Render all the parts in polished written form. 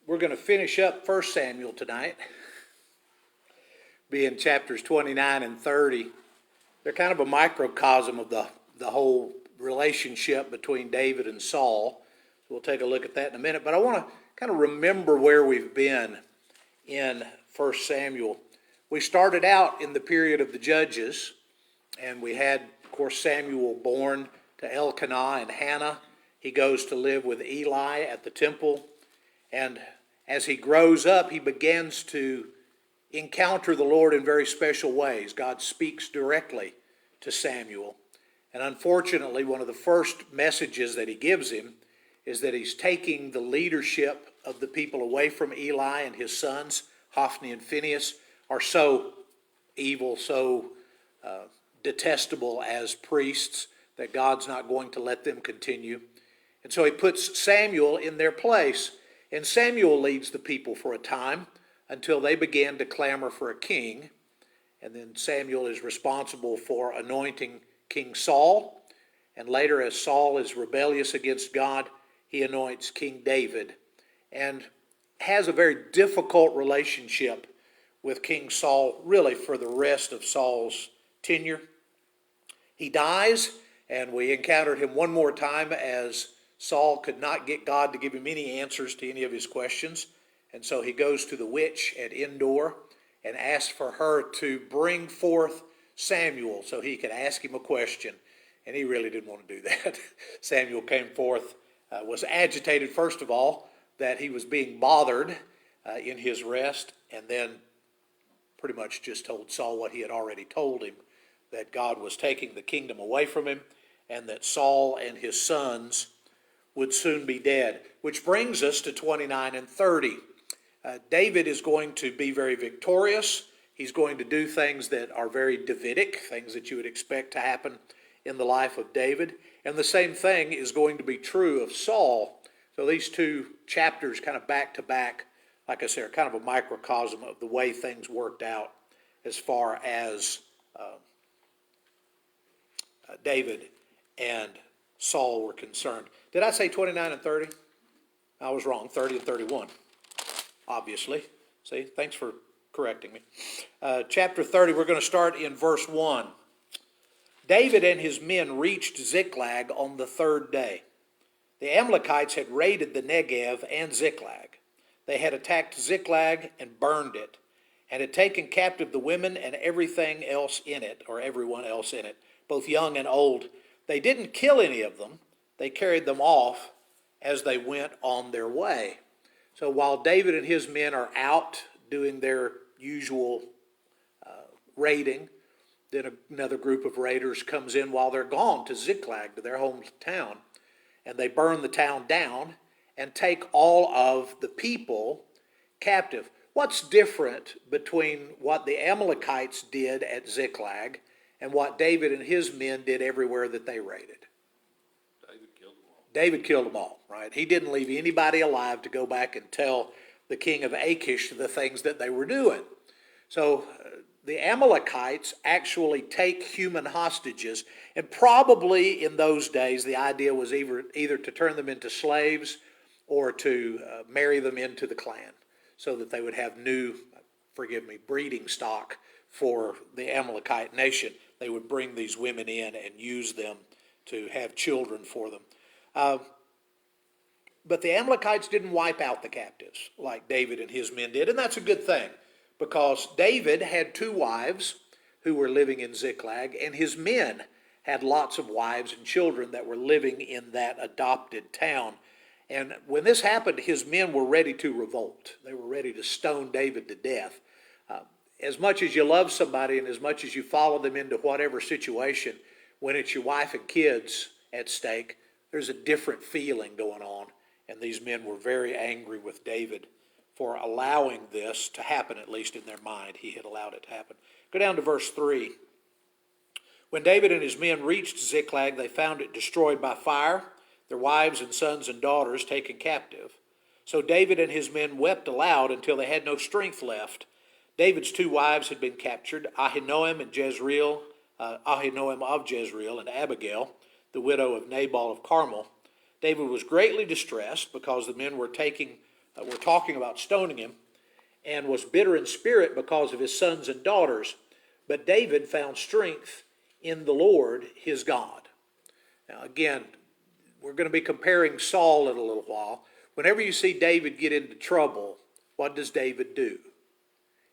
We're going to finish up 1 Samuel tonight, being chapters 29 and 30. They're kind of a microcosm of the whole relationship between David and Saul. So we'll take a look at that in a minute. But I want to kind of remember where we've been in 1 Samuel. We started out in the period of the Judges, and we had, of course, Samuel born to Elkanah and Hannah. He goes to live with Eli at the temple. And as he grows up, he begins to encounter the Lord in very special ways. God speaks directly to Samuel. And unfortunately, one of the first messages that he gives him is that he's taking the leadership of the people away from Eli, and his sons, Hophni and Phinehas, are so evil, so detestable as priests that God's not going to let them continue. And so he puts Samuel in their place. And Samuel leads the people for a time until they began to clamor for a king. And then Samuel is responsible for anointing King Saul. And later, as Saul is rebellious against God, he anoints King David and has a very difficult relationship with King Saul, really for the rest of Saul's tenure. He dies, and we encountered him one more time as Saul could not get God to give him any answers to any of his questions. And so he goes to the witch at Endor and asks for her to bring forth Samuel so he could ask him a question. And he really didn't want to do that. Samuel came forth, was agitated, first of all, that he was being bothered in his rest, and then pretty much just told Saul what he had already told him, that God was taking the kingdom away from him and that Saul and his sons would soon be dead. Which brings us to 29 and 30. David is going to be very victorious. He's going to do things that are very Davidic, things that you would expect to happen in the life of David. And the same thing is going to be true of Saul. So these two chapters kind of back to back, like I said, are kind of a microcosm of the way things worked out as far as David and Saul were concerned. Did I say 29 and 30? I was wrong, 30 and 31, obviously. See, thanks for correcting me. Chapter 30, we're going to start in verse 1. David and his men reached Ziklag on the third day. The Amalekites had raided the Negev and Ziklag. They had attacked Ziklag and burned it, and had taken captive the women and everything else in it, or everyone else in it, both young and old. They didn't kill any of them. They carried them off as they went on their way. So while David and his men are out doing their usual raiding, then another group of raiders comes in while they're gone to Ziklag, to their hometown, and they burn the town down and take all of the people captive. What's different between what the Amalekites did at Ziklag and what David and his men did everywhere that they raided? David killed them all, right? He didn't leave anybody alive to go back and tell the king of Achish the things that they were doing. So the Amalekites actually take human hostages, and probably in those days the idea was either to turn them into slaves or to marry them into the clan so that they would have new, breeding stock for the Amalekite nation. They would bring these women in and use them to have children for them. But the Amalekites didn't wipe out the captives like David and his men did, and that's a good thing, because David had 2 wives who were living in Ziklag, and his men had lots of wives and children that were living in that adopted town. And when this happened, his men were ready to revolt. They were ready to stone David to death. As much as you love somebody and as much as you follow them into whatever situation, when it's your wife and kids at stake, there's a different feeling going on. And these men were very angry with David for allowing this to happen, at least in their mind. He had allowed it to happen. Go down to verse 3. When David and his men reached Ziklag, they found it destroyed by fire, their wives and sons and daughters taken captive. So David and his men wept aloud until they had no strength left. David's 2 wives had been captured, Ahinoam of Jezreel, and Abigail, the widow of Nabal of Carmel. David was greatly distressed because the men were taking were talking about stoning him, and was bitter in spirit because of his sons and daughters. But David found strength in the Lord his God. Now again, we're going to be comparing Saul in a little while. Whenever you see David get into trouble, what does David do?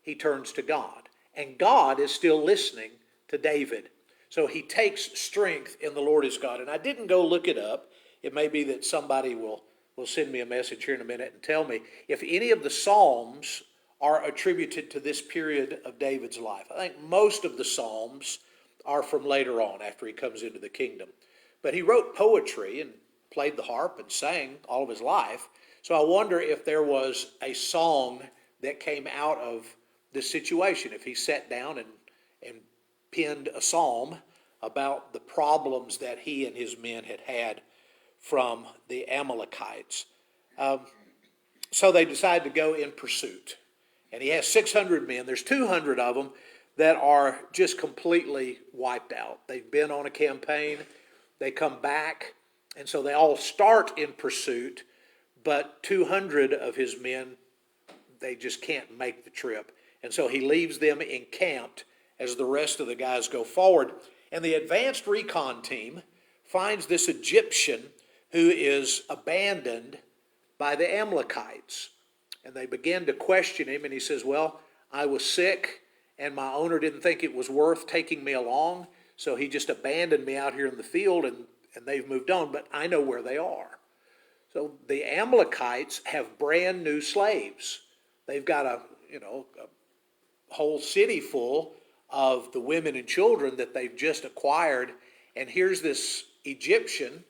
He turns to God. And God is still listening to David. So he takes strength in the Lord his God. And I didn't go look it up. It may be that somebody will send me a message here in a minute and tell me if any of the Psalms are attributed to this period of David's life. I think most of the Psalms are from later on after he comes into the kingdom. But he wrote poetry and played the harp and sang all of his life. So I wonder if there was a song that came out of this situation, if he sat down and penned a psalm about the problems that he and his men had from the Amalekites. So they decided to go in pursuit. And he has 600 men. There's 200 of them that are just completely wiped out. They've been on a campaign. They come back. And so they all start in pursuit. But 200 of his men, they just can't make the trip. And so he leaves them encamped as the rest of the guys go forward. And the advanced recon team finds this Egyptian who is abandoned by the Amalekites. And they begin to question him, and he says, well, I was sick, and my owner didn't think it was worth taking me along, so he just abandoned me out here in the field, and they've moved on, but I know where they are. So the Amalekites have brand new slaves. They've got a whole city full of the women and children that they've just acquired, and here's this Egyptian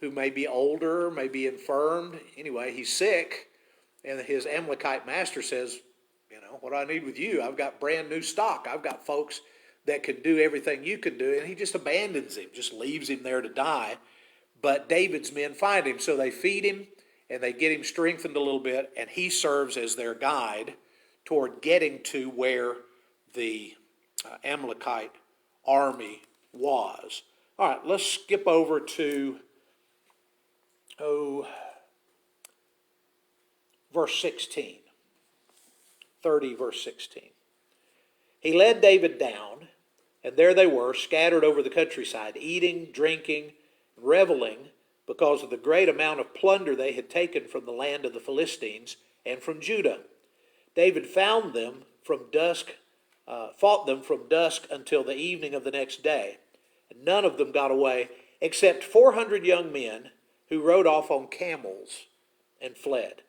who may be older, may be infirmed. Anyway, he's sick. And his Amalekite master says, what do I need with you? I've got brand new stock. I've got folks that can do everything you can do. And he just abandons him, just leaves him there to die. But David's men find him. So they feed him and they get him strengthened a little bit. And he serves as their guide toward getting to where the Amalekite army was. All right, let's skip over to, verse 16, 30 verse 16. He led David down, and there they were, scattered over the countryside, eating, drinking, reveling, because of the great amount of plunder they had taken from the land of the Philistines and from Judah. David fought them from dusk until the evening of the next day. And none of them got away, except 400 young men who rode off on camels and fled.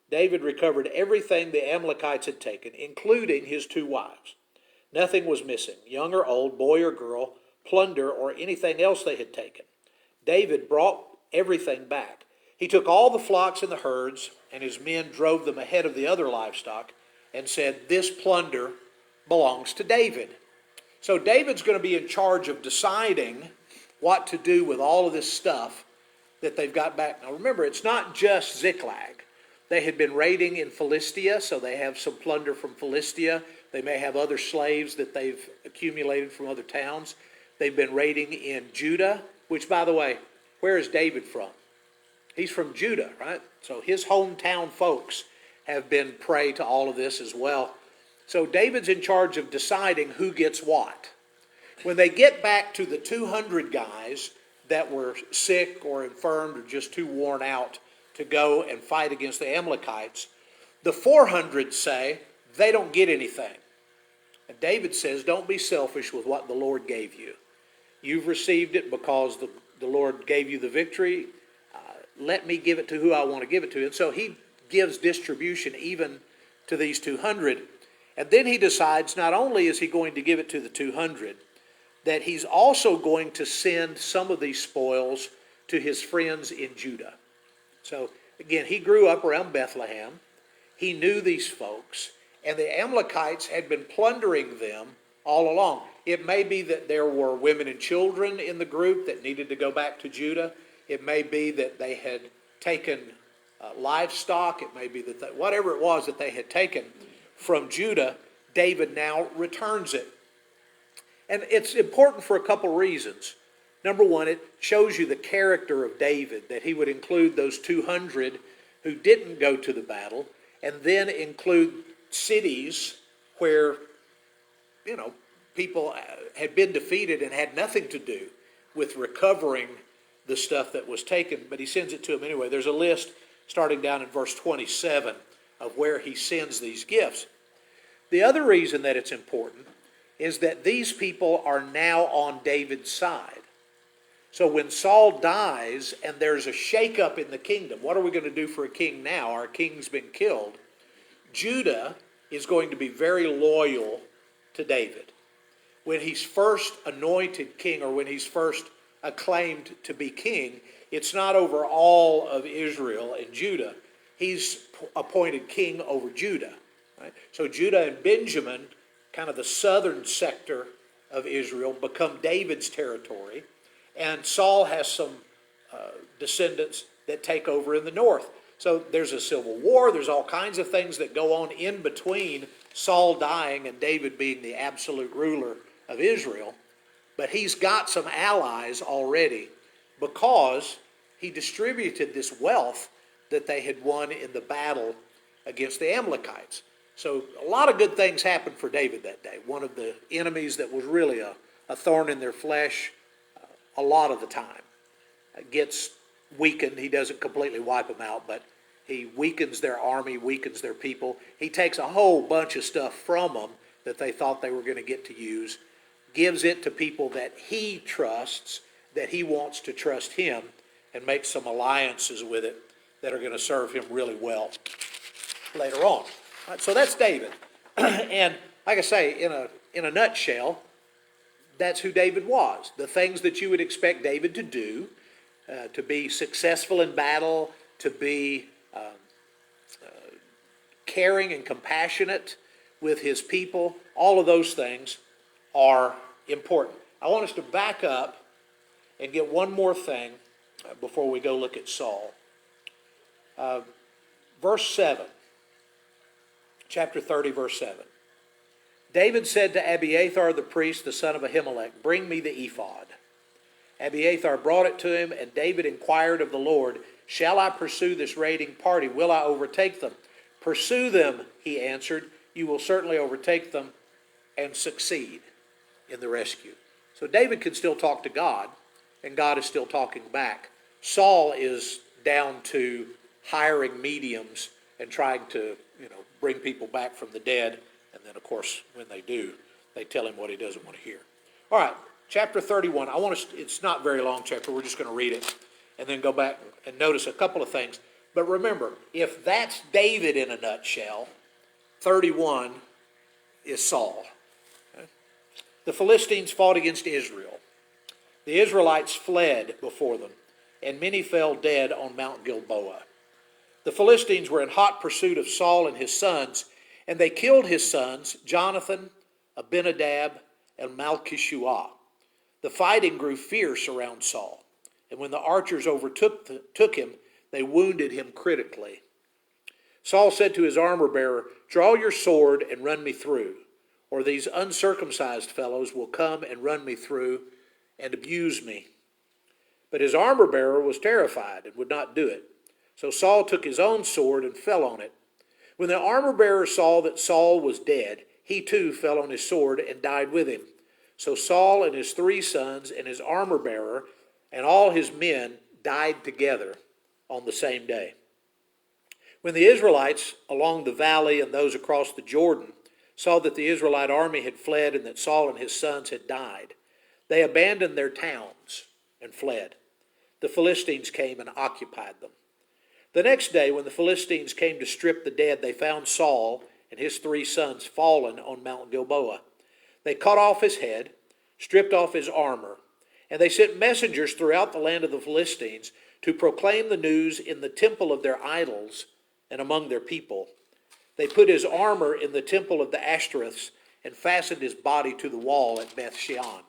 David recovered everything the Amalekites had taken, including his 2 wives. Nothing was missing, young or old, boy or girl, plunder, or anything else they had taken. David brought everything back. He took all the flocks and the herds, and his men drove them ahead of the other livestock and said, this plunder belongs to David. So David's going to be in charge of deciding what to do with all of this stuff that they've got back. Now remember, it's not just Ziklag. They had been raiding in Philistia, so they have some plunder from Philistia. They may have other slaves that they've accumulated from other towns. They've been raiding in Judah, which, by the way, where is David from? He's from Judah, right? So his hometown folks have been prey to all of this as well. So David's in charge of deciding who gets what. When they get back to the 200 guys that were sick or infirmed or just too worn out to go and fight against the Amalekites, the 400 say they don't get anything. And David says, don't be selfish with what the Lord gave you. You've received it because the Lord gave you the victory. Let me give it to who I want to give it to. And so he gives distribution even to these 200. And then he decides not only is he going to give it to the 200, that he's also going to send some of these spoils to his friends in Judah. So again, he grew up around Bethlehem. He knew these folks, and the Amalekites had been plundering them all along. It may be that there were women and children in the group that needed to go back to Judah. It may be that they had taken livestock. It may be that whatever it was that they had taken from Judah, David now returns it. And it's important for a couple reasons. Number one, it shows you the character of David, that he would include those 200 who didn't go to the battle, and then include cities where, people had been defeated and had nothing to do with recovering the stuff that was taken, but he sends it to them anyway. There's a list starting down in verse 27 of where he sends these gifts. The other reason that it's important is that these people are now on David's side. So when Saul dies and there's a shakeup in the kingdom, what are we going to do for a king now? Our king's been killed. Judah is going to be very loyal to David. When he's first anointed king, or when he's first acclaimed to be king, it's not over all of Israel and Judah. He's appointed king over Judah. Right? So Judah and Benjamin, kind of the southern sector of Israel, become David's territory. And Saul has some descendants that take over in the north. So there's a civil war. There's all kinds of things that go on in between Saul dying and David being the absolute ruler of Israel. But he's got some allies already because he distributed this wealth that they had won in the battle against the Amalekites. So a lot of good things happened for David that day. One of the enemies that was really a thorn in their flesh a lot of the time gets weakened. He doesn't completely wipe them out, but he weakens their army, weakens their people. He takes a whole bunch of stuff from them that they thought they were going to get to use, gives it to people that he trusts, that he wants to trust him, and makes some alliances with it that are going to serve him really well later on. Right, so that's David. And like I say, in a nutshell, that's who David was. The things that you would expect David to do, to be successful in battle, to be caring and compassionate with his people, all of those things are important. I want us to back up and get one more thing before we go look at Saul. Verse 7, chapter 30, verse 7. David said to Abiathar the priest, the son of Ahimelech, "Bring me the ephod." Abiathar brought it to him, and David inquired of the Lord, "Shall I pursue this raiding party? Will I overtake them?" "Pursue them," he answered. "You will certainly overtake them and succeed in the rescue." So David can still talk to God, and God is still talking back. Saul is down to hiring mediums and trying to, bring people back from the dead. And then, of course, when they do, they tell him what he doesn't want to hear. All right, chapter 31. It's not a very long chapter. We're just going to read it and then go back and notice a couple of things. But remember, if that's David in a nutshell, 31 is Saul. Okay? The Philistines fought against Israel. The Israelites fled before them, and many fell dead on Mount Gilboa. The Philistines were in hot pursuit of Saul and his sons, and they killed his sons, Jonathan, Abinadab, and Malchishua. The fighting grew fierce around Saul, and when the archers overtook him, they wounded him critically. Saul said to his armor-bearer, "Draw your sword and run me through, or these uncircumcised fellows will come and run me through and abuse me." But his armor-bearer was terrified and would not do it. So Saul took his own sword and fell on it. When the armor-bearer saw that Saul was dead, he too fell on his sword and died with him. So Saul and his 3 sons and his armor-bearer and all his men died together on the same day. When the Israelites along the valley and those across the Jordan saw that the Israelite army had fled and that Saul and his sons had died, they abandoned their towns and fled. The Philistines came and occupied them. The next day, when the Philistines came to strip the dead, they found Saul and his 3 sons fallen on Mount Gilboa. They cut off his head, stripped off his armor, and they sent messengers throughout the land of the Philistines to proclaim the news in the temple of their idols and among their people. They put his armor in the temple of the Ashtoreths and fastened his body to the wall at Beth-shean.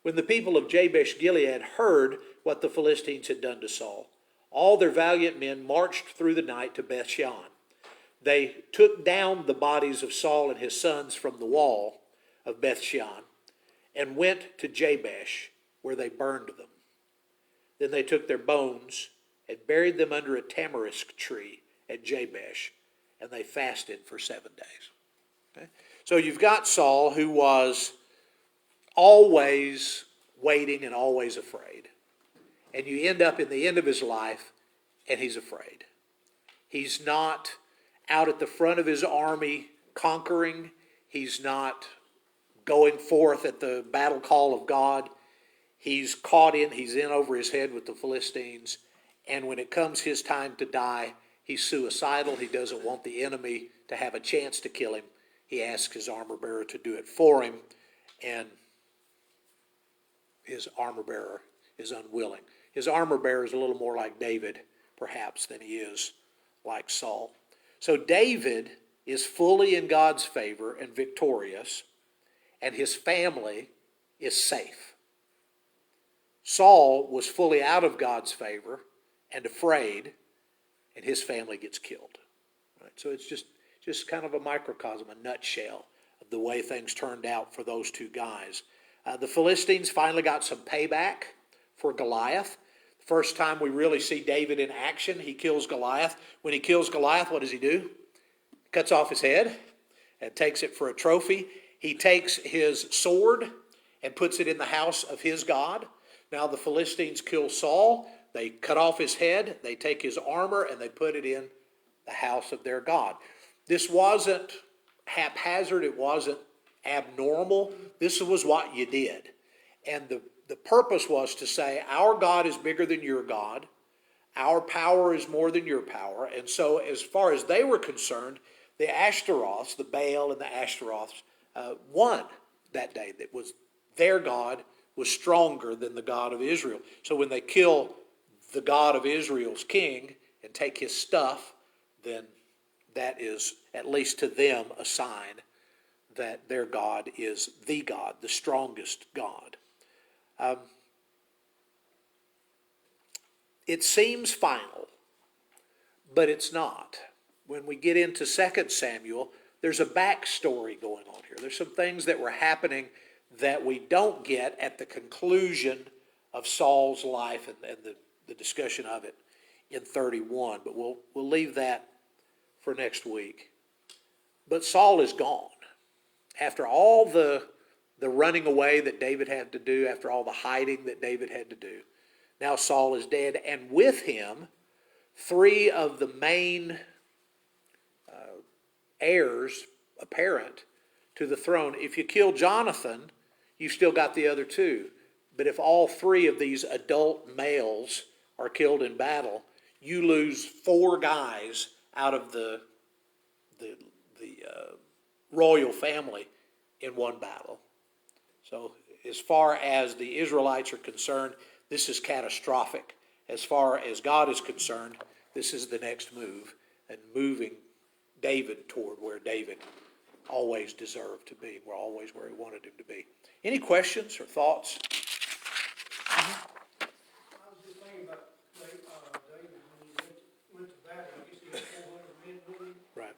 When the people of Jabesh-Gilead heard what the Philistines had done to Saul, all their valiant men marched through the night to Beth-shean. They took down the bodies of Saul and his sons from the wall of Beth-shean and went to Jabesh, where they burned them. Then they took their bones and buried them under a tamarisk tree at Jabesh, and they fasted for 7 days. Okay? So you've got Saul, who was always waiting and always afraid. And you end up in the end of his life, and he's afraid. He's not out at the front of his army conquering. He's not going forth at the battle call of God. He's in over his head with the Philistines. And when it comes his time to die, he's suicidal. He doesn't want the enemy to have a chance to kill him. He asks his armor bearer to do it for him, and his armor bearer is unwilling. His armor bearer is a little more like David, perhaps, than he is like Saul. So David is fully in God's favor and victorious, and his family is safe. Saul was fully out of God's favor and afraid, and his family gets killed. Right? So it's just kind of a microcosm, a nutshell of the way things turned out for those two guys. The Philistines finally got some payback for Goliath. The first time we really see David in action, he kills Goliath. When he kills Goliath, what does he do? Cuts off his head and takes it for a trophy. He takes his sword and puts it in the house of his god. Now the Philistines kill Saul. They cut off his head. They take his armor and they put it in the house of their god. This wasn't haphazard. It wasn't abnormal. This was what you did. And the purpose was to say, our God is bigger than your God. Our power is more than your power. And so as far as they were concerned, the Ashtaroths, the Baal and the Ashtaroths, won that day. That was their God was stronger than the God of Israel. So when they kill the God of Israel's king and take his stuff, then that is, at least to them, a sign that their God is the God, the strongest God. It seems final, but it's not. When we get into 2 Samuel, there's a backstory going on here. There's some things that were happening that we don't get at the conclusion of Saul's life and the discussion of it in 31. But we'll leave that for next week. But Saul is gone. After all the running away that David had to do, after all the hiding that David had to do, now Saul is dead, and with him, 3 of the main heirs apparent to the throne. If you kill Jonathan, you've still got the other 2. But if all 3 of these adult males are killed in battle, you lose 4 guys out of the royal family in one battle. So as far as the Israelites are concerned, this is catastrophic. As far as God is concerned, this is the next move, and moving David toward where David always deserved to be, always where he wanted him to be. Any questions or thoughts? I was just thinking about David when he went to battle. I guess he had 400 men with him. Right.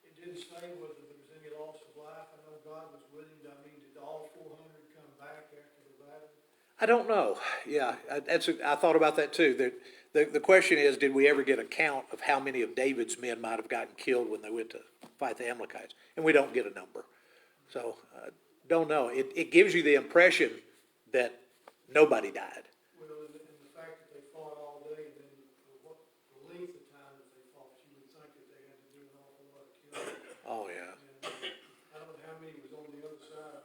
It didn't say whether there was any loss of life. I know God was with him. I mean, did all 400 come back after the battle? I don't know. Yeah, I thought about that too. The question is, did we ever get a count of how many of David's men might have gotten killed when they went to fight the Amalekites? And we don't get a number. So, don't know. It gives you the impression that nobody died. Well, and the fact that they fought all day, and then the length of time that they fought, you would think that they had to do an awful lot of killing. Oh, yeah. And I don't know how many was on the other side.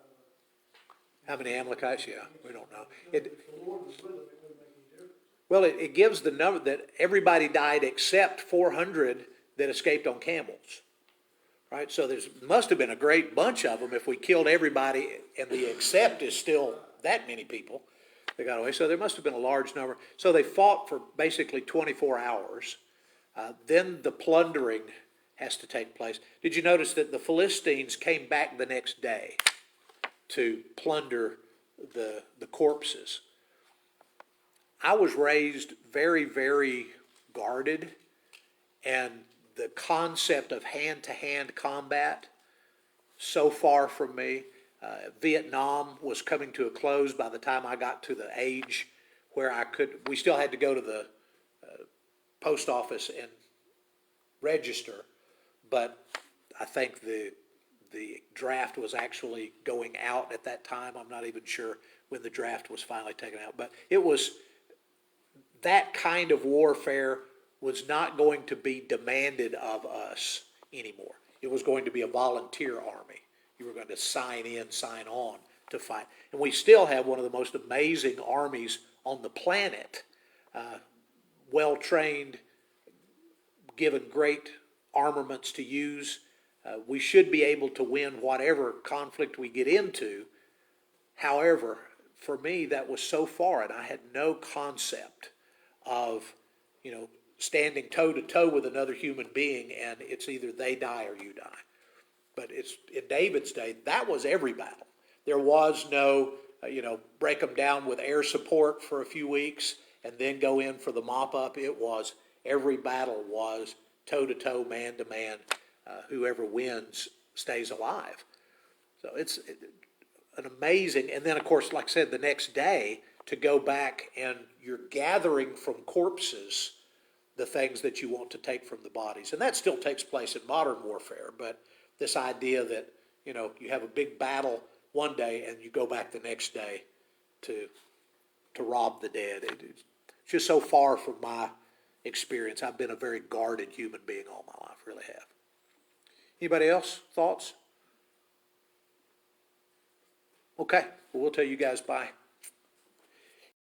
How many Amalekites? Yeah, we don't know. If the Lord was with them, it wouldn't make any difference. Well, it gives the number that everybody died except 400 that escaped on camels. Right? So there must have been a great bunch of them if we killed everybody, and the except is still that many people that got away. So there must have been a large number. So they fought for basically 24 hours. Then the plundering has to take place. Did you notice that the Philistines came back the next day to plunder the corpses? I was raised very, very guarded, and the concept of hand-to-hand combat, so far from me. Vietnam was coming to a close by the time I got to the age where we still had to go to the post office and register, but I think the draft was actually going out at that time. I'm not even sure when the draft was finally taken out, but it was, that kind of warfare was not going to be demanded of us anymore. It was going to be a volunteer army. You were going to sign in, sign on to fight. And we still have one of the most amazing armies on the planet, well-trained, given great armaments to use. We should be able to win whatever conflict we get into. However, for me, that was so foreign. I had no concept of, standing toe-to-toe with another human being, and it's either they die or you die. But it's, in David's day, that was every battle. There was no, break them down with air support for a few weeks and then go in for the mop-up. It was, every battle was toe-to-toe, man-to-man. Whoever wins stays alive. So it's an amazing, and then of course, like I said, the next day to go back and you're gathering from corpses the things that you want to take from the bodies. And that still takes place in modern warfare, but this idea that, you have a big battle one day and you go back the next day to rob the dead. It's just so far from my experience. I've been a very guarded human being all my life, really have. Anybody else? Thoughts? Okay, well, we'll tell you guys bye.